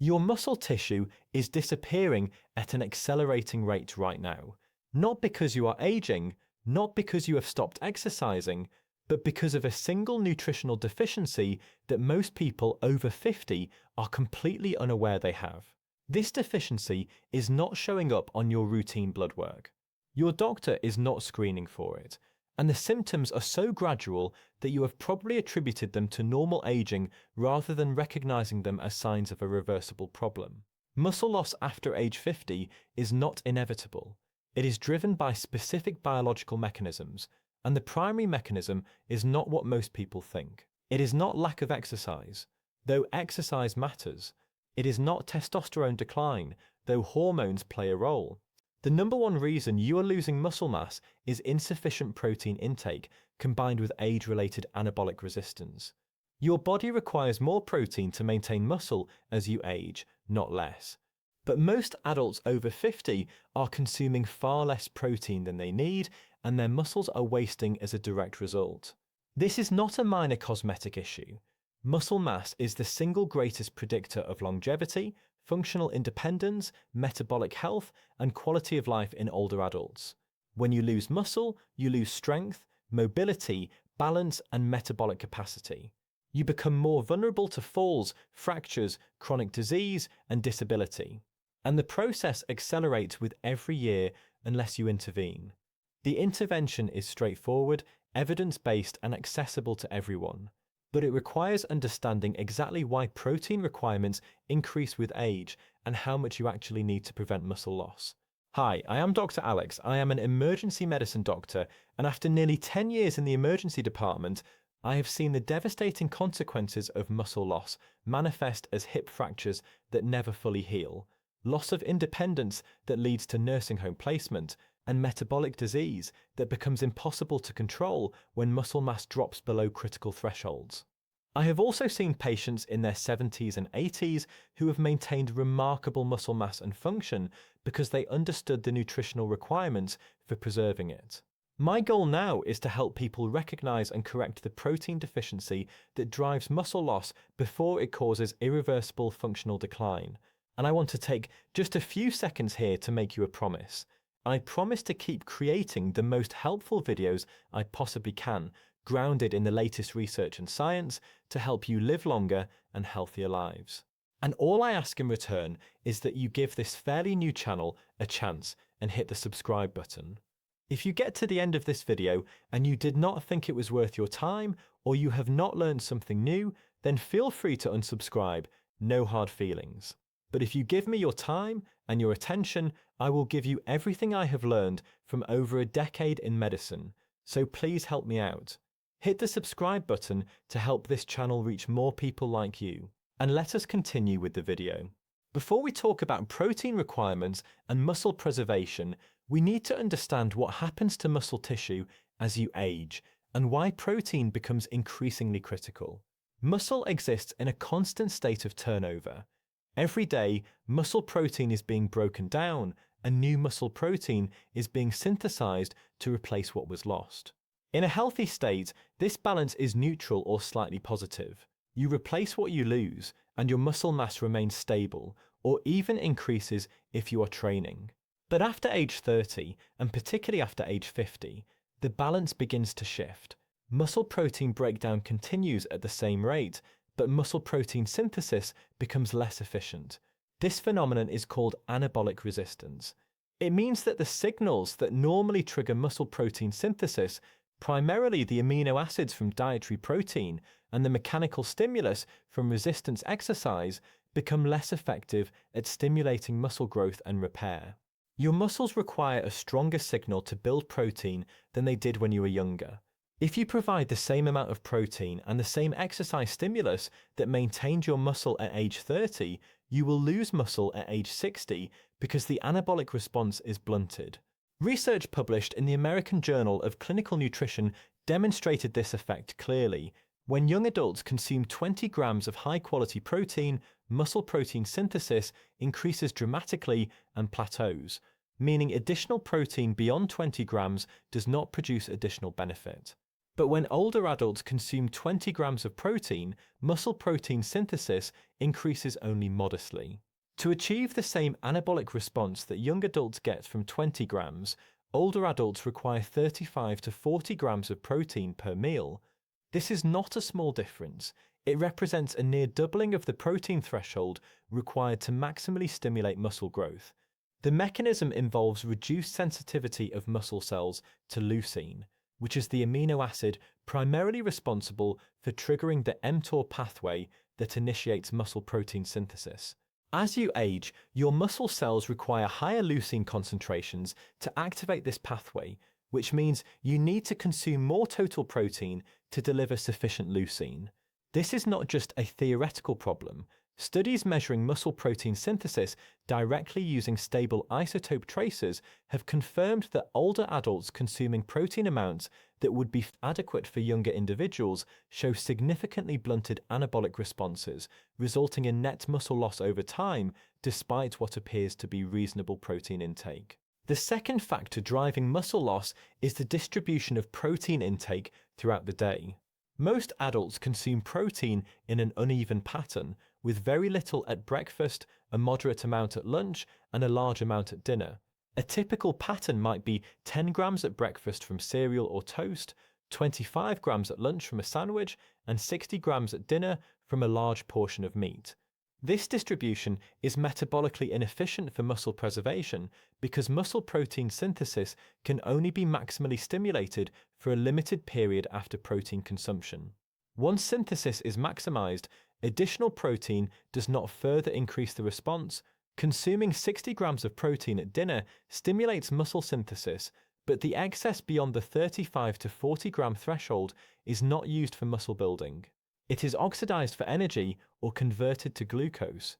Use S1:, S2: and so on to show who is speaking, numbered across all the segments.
S1: Your muscle tissue is disappearing at an accelerating rate right now, not because you are aging, not because you have stopped exercising, but because of a single nutritional deficiency that most people over 50 are completely unaware they have. This deficiency is not showing up on your routine blood work. Your doctor is not screening for it, and the symptoms are so gradual that you have probably attributed them to normal aging rather than recognizing them as signs of a reversible problem. Muscle loss after age 50 is not inevitable. It is driven by specific biological mechanisms, and the primary mechanism is not what most people think. It is not lack of exercise, though exercise matters. It is not testosterone decline, though hormones play a role. The number one reason you are losing muscle mass is insufficient protein intake combined with age-related anabolic resistance. Your body requires more protein to maintain muscle as you age, not less. But most adults over 50 are consuming far less protein than they need, and their muscles are wasting as a direct result. This is not a minor cosmetic issue. Muscle mass is the single greatest predictor of longevity, functional independence, metabolic health, and quality of life in older adults. When you lose muscle, you lose strength, mobility, balance, and metabolic capacity. You become more vulnerable to falls, fractures, chronic disease, and disability. And the process accelerates with every year unless you intervene. The intervention is straightforward, evidence-based, and accessible to everyone. But it requires understanding exactly why protein requirements increase with age and how much you actually need to prevent muscle loss. Hi, I am Dr. Alex. I am an emergency medicine doctor, and after nearly 10 years in the emergency department, I have seen the devastating consequences of muscle loss manifest as hip fractures that never fully heal, loss of independence that leads to nursing home placement, and metabolic disease that becomes impossible to control when muscle mass drops below critical thresholds. I have also seen patients in their 70s and 80s who have maintained remarkable muscle mass and function because they understood the nutritional requirements for preserving it. My goal now is to help people recognize and correct the protein deficiency that drives muscle loss before it causes irreversible functional decline. And I want to take just a few seconds here to make you a promise. I promise to keep creating the most helpful videos I possibly can, grounded in the latest research and science, to help you live longer and healthier lives. And all I ask in return is that you give this fairly new channel a chance and hit the subscribe button. If you get to the end of this video and you did not think it was worth your time, or you have not learned something new, then feel free to unsubscribe, no hard feelings. But if you give me your time and your attention, I will give you everything I have learned from over a decade in medicine, so please help me out. Hit the subscribe button to help this channel reach more people like you. And let us continue with the video. Before we talk about protein requirements and muscle preservation, we need to understand what happens to muscle tissue as you age and why protein becomes increasingly critical. Muscle exists in a constant state of turnover. Every day, muscle protein is being broken down and new muscle protein is being synthesized to replace what was lost. In a healthy state, this balance is neutral or slightly positive. You replace what you lose, and your muscle mass remains stable, or even increases if you are training. But after age 30, and particularly after age 50, the balance begins to shift. Muscle protein breakdown continues at the same rate, but muscle protein synthesis becomes less efficient. This phenomenon is called anabolic resistance. It means that the signals that normally trigger muscle protein synthesis, primarily the amino acids from dietary protein and the mechanical stimulus from resistance exercise, become less effective at stimulating muscle growth and repair. Your muscles require a stronger signal to build protein than they did when you were younger. If you provide the same amount of protein and the same exercise stimulus that maintained your muscle at age 30, you will lose muscle at age 60 because the anabolic response is blunted. Research published in the American Journal of Clinical Nutrition demonstrated this effect clearly. When young adults consume 20 grams of high-quality protein, muscle protein synthesis increases dramatically and plateaus, meaning additional protein beyond 20 grams does not produce additional benefit. But when older adults consume 20 grams of protein, muscle protein synthesis increases only modestly. To achieve the same anabolic response that young adults get from 20 grams, older adults require 35 to 40 grams of protein per meal. This is not a small difference. It represents a near doubling of the protein threshold required to maximally stimulate muscle growth. The mechanism involves reduced sensitivity of muscle cells to leucine, which is the amino acid primarily responsible for triggering the mTOR pathway that initiates muscle protein synthesis. As you age, your muscle cells require higher leucine concentrations to activate this pathway, which means you need to consume more total protein to deliver sufficient leucine. This is not just a theoretical problem. Studies measuring muscle protein synthesis directly using stable isotope tracers have confirmed that older adults consuming protein amounts that would be adequate for younger individuals show significantly blunted anabolic responses, resulting in net muscle loss over time despite what appears to be reasonable protein intake. The second factor driving muscle loss is the distribution of protein intake throughout the day. Most adults consume protein in an uneven pattern, with very little at breakfast, a moderate amount at lunch, and a large amount at dinner. A typical pattern might be 10 grams at breakfast from cereal or toast, 25 grams at lunch from a sandwich, and 60 grams at dinner from a large portion of meat. This distribution is metabolically inefficient for muscle preservation because muscle protein synthesis can only be maximally stimulated for a limited period after protein consumption. Once synthesis is maximized, additional protein does not further increase the response. Consuming 60 grams of protein at dinner stimulates muscle synthesis, but the excess beyond the 35 to 40 gram threshold is not used for muscle building. It is oxidized for energy or converted to glucose.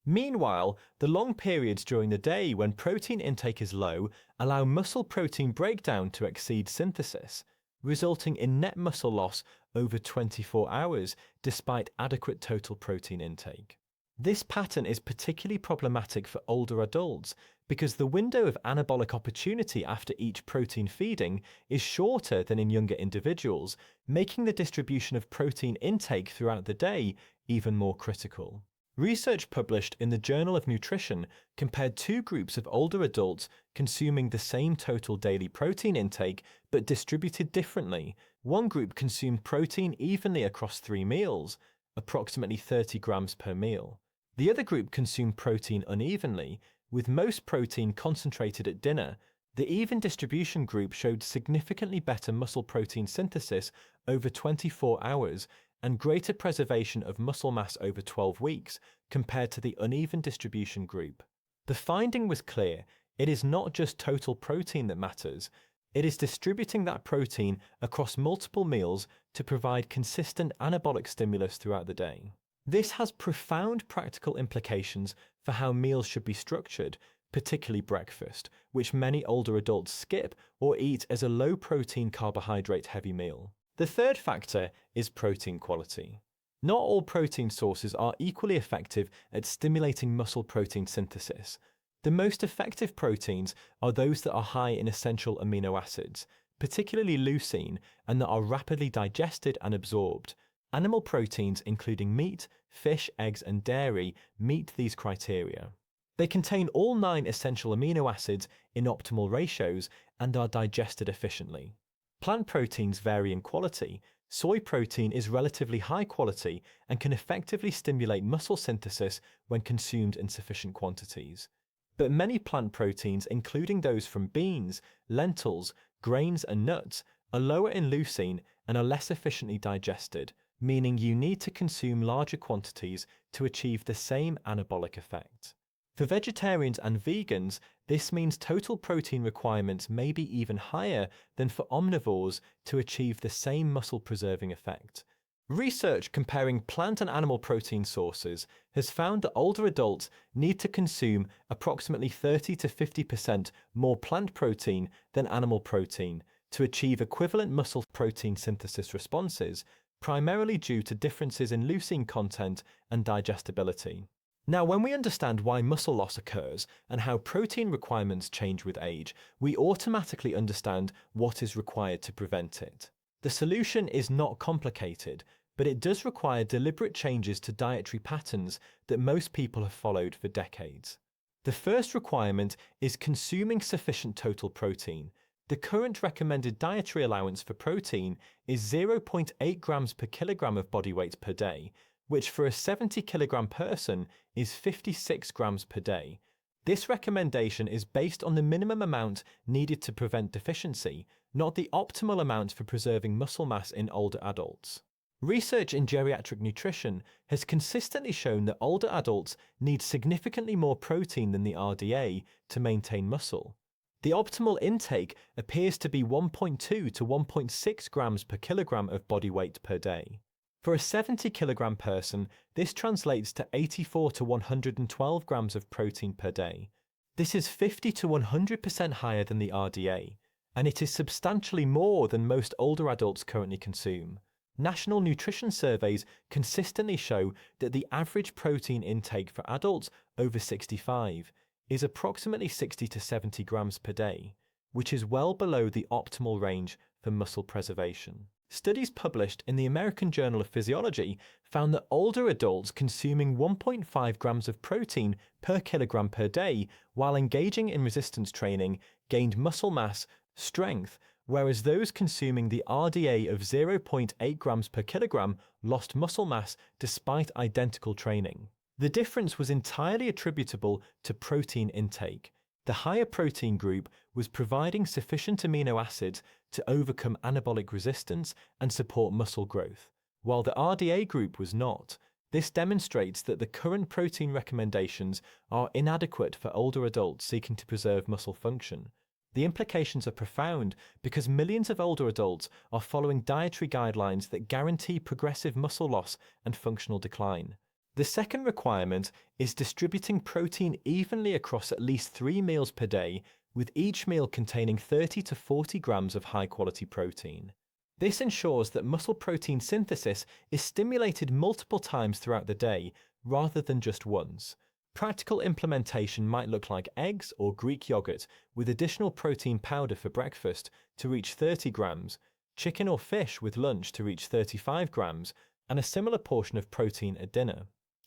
S1: Meanwhile, the long periods during the day when protein intake is low allow muscle protein breakdown to exceed synthesis, resulting in net muscle loss over 24 hours despite adequate total protein intake. This pattern is particularly problematic for older adults because the window of anabolic opportunity after each protein feeding is shorter than in younger individuals, making the distribution of protein intake throughout the day even more critical. Research published in the Journal of Nutrition compared two groups of older adults consuming the same total daily protein intake but distributed differently. One group consumed protein evenly across 3 meals, approximately 30 grams per meal. The other group consumed protein unevenly, with most protein concentrated at dinner. The even distribution group showed significantly better muscle protein synthesis over 24 hours and greater preservation of muscle mass over 12 weeks compared to the uneven distribution group. The finding was clear. It is not just total protein that matters. It is distributing that protein across multiple meals to provide consistent anabolic stimulus throughout the day. This has profound practical implications for how meals should be structured, particularly breakfast, which many older adults skip or eat as a low-protein carbohydrate-heavy meal. The third factor is protein quality. Not all protein sources are equally effective at stimulating muscle protein synthesis. The most effective proteins are those that are high in essential amino acids, particularly leucine, and that are rapidly digested and absorbed. Animal proteins, including meat, fish, eggs, and dairy, meet these criteria. They contain all 9 essential amino acids in optimal ratios and are digested efficiently. Plant proteins vary in quality. Soy protein is relatively high quality and can effectively stimulate muscle synthesis when consumed in sufficient quantities. But many plant proteins, including those from beans, lentils, grains, and nuts, are lower in leucine and are less efficiently digested, meaning you need to consume larger quantities to achieve the same anabolic effect. For vegetarians and vegans, this means total protein requirements may be even higher than for omnivores to achieve the same muscle-preserving effect. Research comparing plant and animal protein sources has found that older adults need to consume approximately 30 to 50% more plant protein than animal protein to achieve equivalent muscle protein synthesis responses, primarily due to differences in leucine content and digestibility. Now, when we understand why muscle loss occurs and how protein requirements change with age, we automatically understand what is required to prevent it. The solution is not complicated, but it does require deliberate changes to dietary patterns that most people have followed for decades. The first requirement is consuming sufficient total protein. The current recommended dietary allowance for protein is 0.8 grams per kilogram of body weight per day, which for a 70 kilogram person is 56 grams per day. This recommendation is based on the minimum amount needed to prevent deficiency, not the optimal amount for preserving muscle mass in older adults. Research in geriatric nutrition has consistently shown that older adults need significantly more protein than the RDA to maintain muscle. The optimal intake appears to be 1.2 to 1.6 grams per kilogram of body weight per day. For a 70 kilogram person, this translates to 84 to 112 grams of protein per day. This is 50 to 100% higher than the RDA, and it is substantially more than most older adults currently consume. National nutrition surveys consistently show that the average protein intake for adults over 65 is approximately 60 to 70 grams per day, which is well below the optimal range for muscle preservation. Studies published in the American Journal of Physiology found that older adults consuming 1.5 grams of protein per kilogram per day while engaging in resistance training gained muscle mass, strength, whereas those consuming the RDA of 0.8 grams per kilogram lost muscle mass despite identical training. The difference was entirely attributable to protein intake. The higher protein group was providing sufficient amino acids to overcome anabolic resistance and support muscle growth, while the RDA group was not. This demonstrates that the current protein recommendations are inadequate for older adults seeking to preserve muscle function. The implications are profound because millions of older adults are following dietary guidelines that guarantee progressive muscle loss and functional decline. The second requirement is distributing protein evenly across at least 3 meals per day, with each meal containing 30 to 40 grams of high-quality protein. This ensures that muscle protein synthesis is stimulated multiple times throughout the day, rather than just once. Practical implementation might look like eggs or Greek yogurt with additional protein powder for breakfast to reach 30 grams, chicken or fish with lunch to reach 35 grams, and a similar portion of protein at dinner.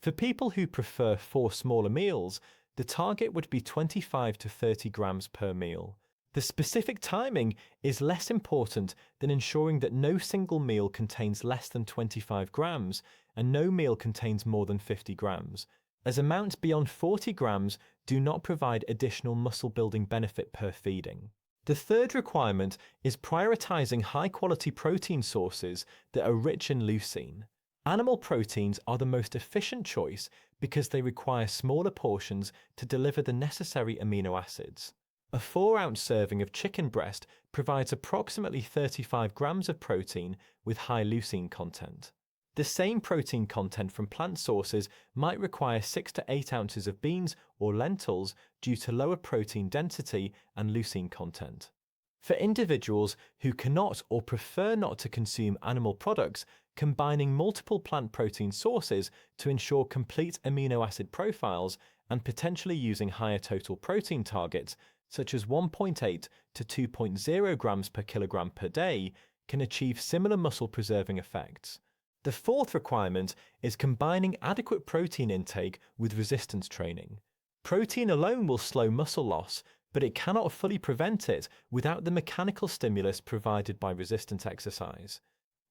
S1: For people who prefer 4 smaller meals, the target would be 25 to 30 grams per meal. The specific timing is less important than ensuring that no single meal contains less than 25 grams and no meal contains more than 50 grams, as amounts beyond 40 grams do not provide additional muscle-building benefit per feeding. The third requirement is prioritizing high-quality protein sources that are rich in leucine. Animal proteins are the most efficient choice because they require smaller portions to deliver the necessary amino acids. A 4-ounce serving of chicken breast provides approximately 35 grams of protein with high leucine content. The same protein content from plant sources might require 6 to 8 ounces of beans or lentils due to lower protein density and leucine content. For individuals who cannot or prefer not to consume animal products, combining multiple plant protein sources to ensure complete amino acid profiles and potentially using higher total protein targets, such as 1.8 to 2.0 grams per kilogram per day, can achieve similar muscle-preserving effects. The fourth requirement is combining adequate protein intake with resistance training. Protein alone will slow muscle loss, but it cannot fully prevent it without the mechanical stimulus provided by resistance exercise.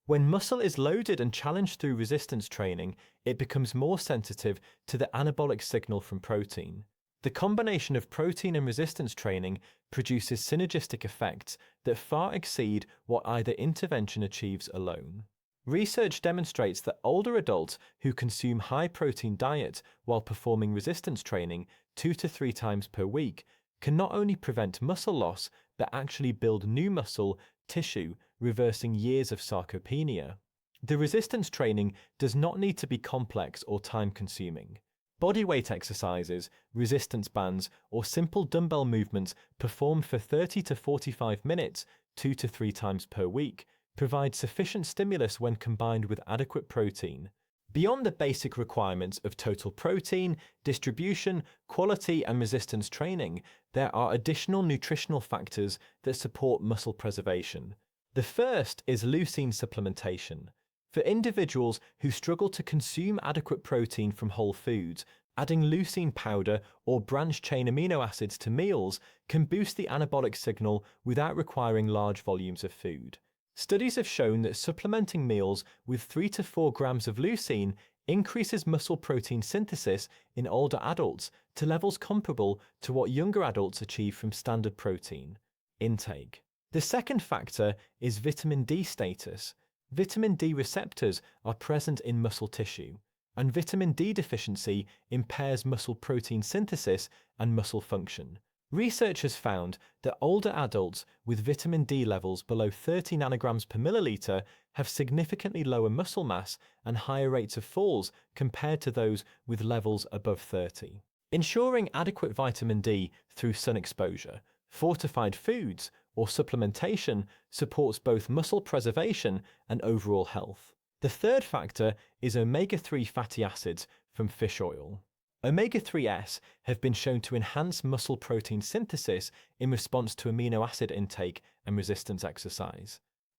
S1: When muscle is loaded and challenged through resistance training, it becomes more sensitive to the anabolic signal from protein. The combination of protein and resistance training produces synergistic effects that far exceed what either intervention achieves alone. Research demonstrates that older adults who consume high-protein diets while performing resistance training 2 to 3 times per week can not only prevent muscle loss, but actually build new muscle tissue, reversing years of sarcopenia. The resistance training does not need to be complex or time-consuming. Bodyweight exercises, resistance bands, or simple dumbbell movements performed for 30 to 45 minutes 2 to 3 times per week provide sufficient stimulus when combined with adequate protein. Beyond the basic requirements of total protein, distribution, quality, and resistance training, there are additional nutritional factors that support muscle preservation. The first is leucine supplementation. For individuals who struggle to consume adequate protein from whole foods, adding leucine powder or branched-chain amino acids to meals can boost the anabolic signal without requiring large volumes of food. Studies have shown that supplementing meals with 3 to 4 grams of leucine increases muscle protein synthesis in older adults to levels comparable to what younger adults achieve from standard protein intake. The second factor is vitamin D status. Vitamin D receptors are present in muscle tissue, and vitamin D deficiency impairs muscle protein synthesis and muscle function. Research has found that older adults with vitamin D levels below 30 nanograms per milliliter have significantly lower muscle mass and higher rates of falls compared to those with levels above 30. Ensuring adequate vitamin D through sun exposure, fortified foods, or supplementation supports both muscle preservation and overall health. The third factor is omega-3 fatty acids from fish oil. Omega-3s have been shown to enhance muscle protein synthesis in response to amino acid intake and resistance exercise.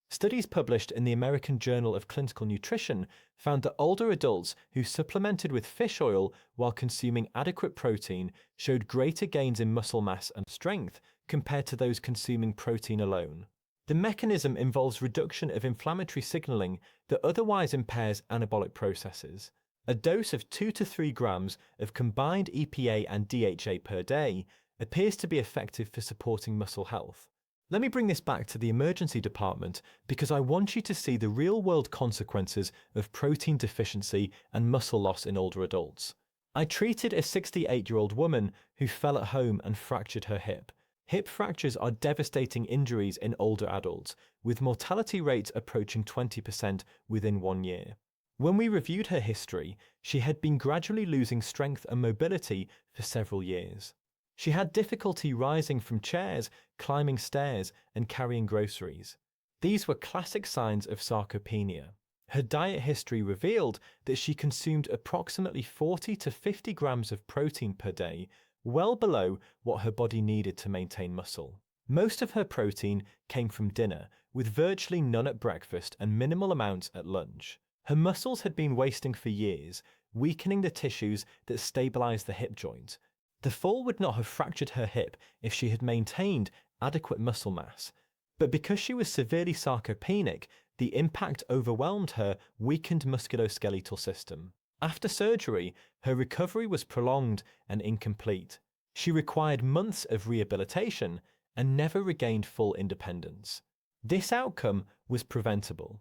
S1: Studies published in the American Journal of Clinical Nutrition found that older adults who supplemented with fish oil while consuming adequate protein showed greater gains in muscle mass and strength compared to those consuming protein alone. The mechanism involves reduction of inflammatory signaling that otherwise impairs anabolic processes. A dose of 2 to 3 grams of combined EPA and DHA per day appears to be effective for supporting muscle health. Let me bring this back to the emergency department because I want you to see the real-world consequences of protein deficiency and muscle loss in older adults. I treated a 68-year-old woman who fell at home and fractured her hip. Hip fractures are devastating injuries in older adults, with mortality rates approaching 20% within 1 year. When we reviewed her history, she had been gradually losing strength and mobility for several years. She had difficulty rising from chairs, climbing stairs, and carrying groceries. These were classic signs of sarcopenia. Her diet history revealed that she consumed approximately 40 to 50 grams of protein per day, well below what her body needed to maintain muscle. Most of her protein came from dinner, with virtually none at breakfast and minimal amounts at lunch. Her muscles had been wasting for years, weakening the tissues that stabilize the hip joint. The fall would not have fractured her hip if she had maintained adequate muscle mass, but because she was severely sarcopenic, the impact overwhelmed her weakened musculoskeletal system. After surgery, her recovery was prolonged and incomplete. She required months of rehabilitation and never regained full independence. This outcome was preventable.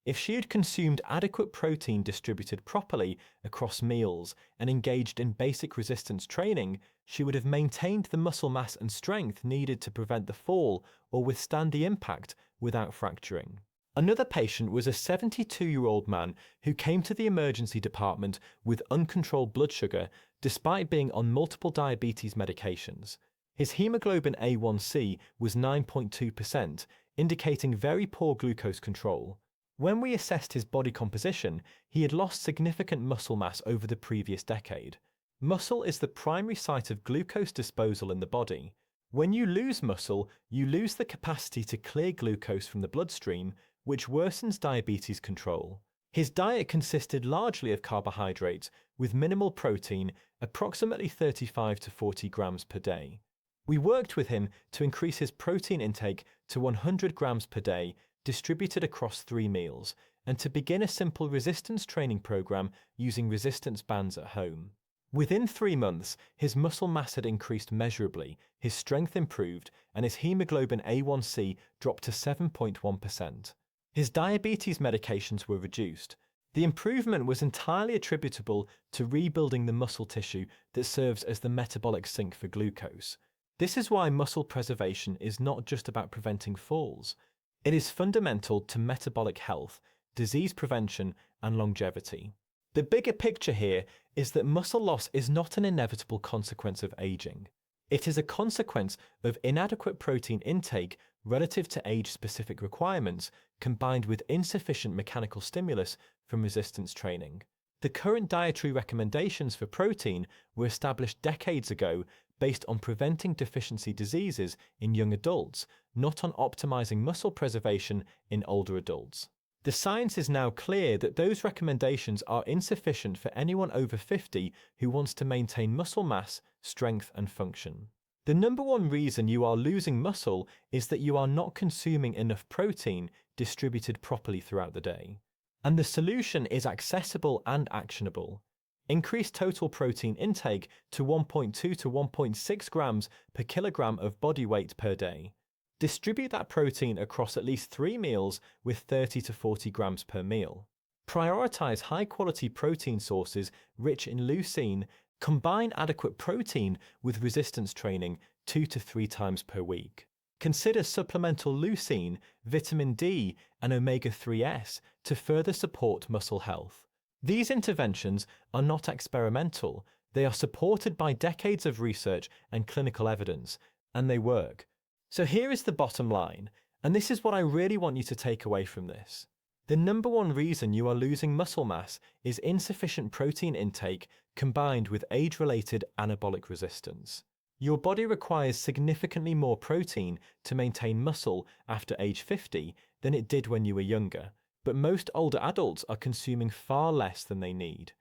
S1: If she had consumed adequate protein distributed properly across meals and engaged in basic resistance training, she would have maintained the muscle mass and strength needed to prevent the fall or withstand the impact without fracturing. Another patient was a 72-year-old man who came to the emergency department with uncontrolled blood sugar despite being on multiple diabetes medications. His hemoglobin A1C was 9.2%, indicating very poor glucose control. When we assessed his body composition, he had lost significant muscle mass over the previous decade. Muscle is the primary site of glucose disposal in the body. When you lose muscle, you lose the capacity to clear glucose from the bloodstream, which worsens diabetes control. His diet consisted largely of carbohydrates, with minimal protein, approximately 35 to 40 grams per day. We worked with him to increase his protein intake to 100 grams per day, distributed across 3 meals, and to begin a simple resistance training program using resistance bands at home. Within 3 months, his muscle mass had increased measurably, his strength improved, and his hemoglobin A1C dropped to 7.1%. His diabetes medications were reduced. The improvement was entirely attributable to rebuilding the muscle tissue that serves as the metabolic sink for glucose. This is why muscle preservation is not just about preventing falls. It is fundamental to metabolic health, disease prevention, and longevity. The bigger picture here is that muscle loss is not an inevitable consequence of aging. It is a consequence of inadequate protein intake relative to age-specific requirements, combined with insufficient mechanical stimulus from resistance training. The current dietary recommendations for protein were established decades ago based on preventing deficiency diseases in young adults, not on optimizing muscle preservation in older adults. The science is now clear that those recommendations are insufficient for anyone over 50 who wants to maintain muscle mass, strength, and function. The number one reason you are losing muscle is that you are not consuming enough protein distributed properly throughout the day. And the solution is accessible and actionable. Increase total protein intake to 1.2 to 1.6 grams per kilogram of body weight per day. Distribute that protein across at least 3 meals with 30 to 40 grams per meal. Prioritize high-quality protein sources rich in leucine. Combine adequate protein with resistance training 2 to 3 times per week. Consider supplemental leucine, vitamin D, and omega-3s to further support muscle health. These interventions are not experimental. They are supported by decades of research and clinical evidence, and they work. So here is the bottom line, and this is what I really want you to take away from this. The number one reason you are losing muscle mass is insufficient protein intake combined with age-related anabolic resistance. Your body requires significantly more protein to maintain muscle after age 50 than it did when you were younger, but most older adults are consuming far less than they need.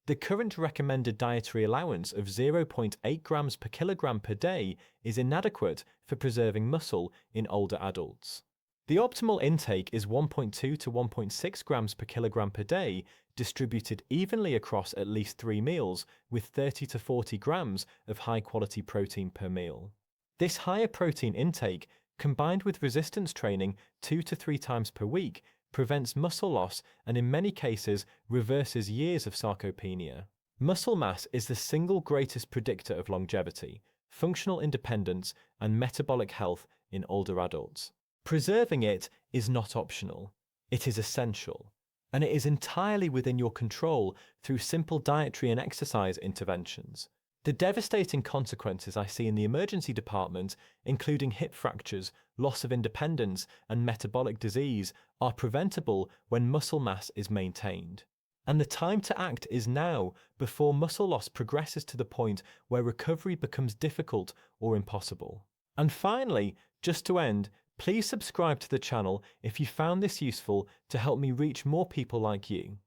S1: The current recommended dietary allowance of 0.8 grams per kilogram per day is inadequate for preserving muscle in older adults. The optimal intake is 1.2 to 1.6 grams per kilogram per day, distributed evenly across at least 3 meals with 30 to 40 grams of high-quality protein per meal. This higher protein intake, combined with resistance training 2 to 3 times per week, prevents muscle loss and in many cases reverses years of sarcopenia. Muscle mass is the single greatest predictor of longevity, functional independence, and metabolic health in older adults. Preserving it is not optional. It is essential, and it is entirely within your control through simple dietary and exercise interventions. The devastating consequences I see in the emergency department, including hip fractures, loss of independence, and metabolic disease, are preventable when muscle mass is maintained. And the time to act is now, before muscle loss progresses to the point where recovery becomes difficult or impossible. And finally, just to end, please subscribe to the channel if you found this useful to help me reach more people like you.